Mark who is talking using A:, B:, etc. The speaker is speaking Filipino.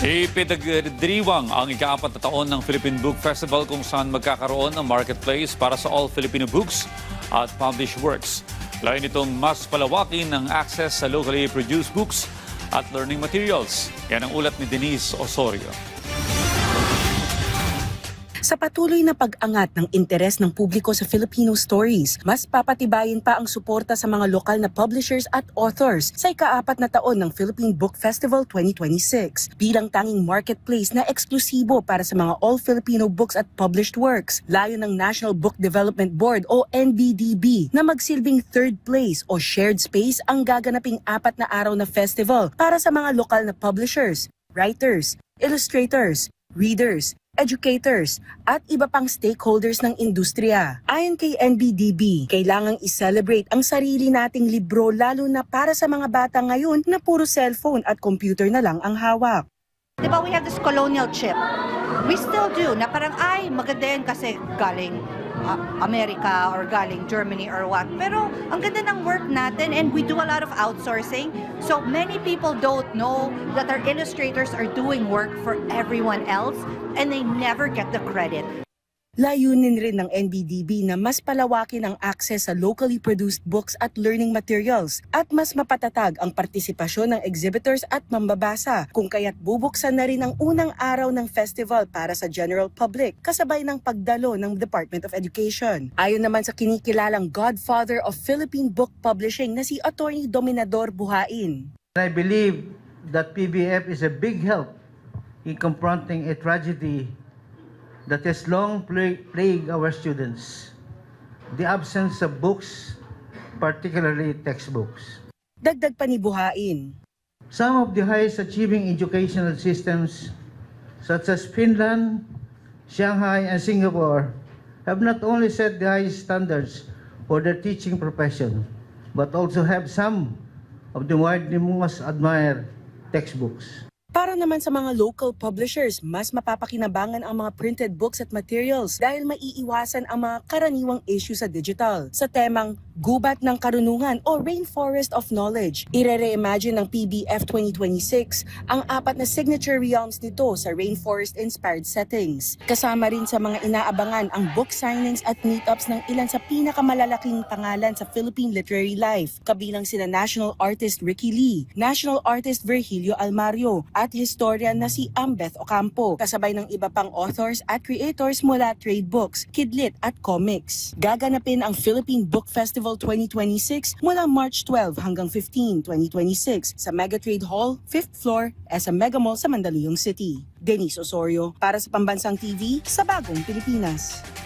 A: Ipinagdiriwang ang ika-4 na taon ng Philippine Book Festival kung saan magkakaroon ng marketplace para sa all Filipino books at published works. Layo nitong mas palawakin ang access sa locally produced books at learning materials. Yan ang ulat ni Denise Osorio.
B: Sa patuloy na pag-angat ng interes ng publiko sa Filipino stories, mas papatibayin pa ang suporta sa mga lokal na publishers at authors sa ika-4 na taon ng Philippine Book Festival 2026 bilang tanging marketplace na eksklusibo para sa mga all-Filipino books at published works. Layo ng National Book Development Board o NBDB na magsilbing third place o shared space ang gaganaping 4 na araw na festival para sa mga lokal na publishers, writers, illustrators, readers, educators, at iba pang stakeholders ng industriya. Ayon kay NBDB, kailangang i-celebrate ang sarili nating libro lalo na para sa mga bata ngayon na puro cellphone at computer na lang ang hawak.
C: Diba we have this colonial chip? We still do, na parang ay maganda yan kasi galing America or galing Germany or what. Pero ang ganda ng work natin and we do a lot of outsourcing. So many people don't know that our illustrators are doing work for everyone else and they never get the credit.
B: Layunin rin ng NBDB na mas palawakin ang access sa locally produced books at learning materials at mas mapatatag ang partisipasyon ng exhibitors at mambabasa kung kaya't bubuksan na rin ang unang araw ng festival para sa general public kasabay ng pagdalo ng Department of Education. Ayon naman sa kinikilalang godfather of Philippine book publishing na si Attorney Dominador Buhain.
D: I believe that PBF is a big help in confronting a tragedy that has long plagued our students, the absence of books, particularly textbooks.
B: Dagdag pa ni Buhain.
D: Some of the highest achieving educational systems, such as Finland, Shanghai, and Singapore, have not only set the highest standards for their teaching profession, but also have some of the widely most admired textbooks.
B: Para naman sa mga local publishers, mas mapapakinabangan ang mga printed books at materials dahil maiiwasan ang mga karaniwang issue sa digital. Sa temang Gubat ng Karunungan o Rainforest of Knowledge, ire-reimagine ng PBF 2026 ang 4 na signature realms nito sa rainforest-inspired settings. Kasama rin sa mga inaabangan ang book signings at meetups ng ilan sa pinakamalalaking pangalan sa Philippine literary life, kabilang sina National Artist Ricky Lee, National Artist Virgilio Almario, at historian na si Ambeth Ocampo, kasabay ng iba pang authors at creators mula trade books, kidlit at comics. Gaganapin ang Philippine Book Festival 2026 mula March 12 hanggang 15, 2026 sa Megatrade Hall, 5th floor, SM Mega Mall sa Mandaluyong City. Denise Osorio para sa Pambansang TV sa Bagong Pilipinas.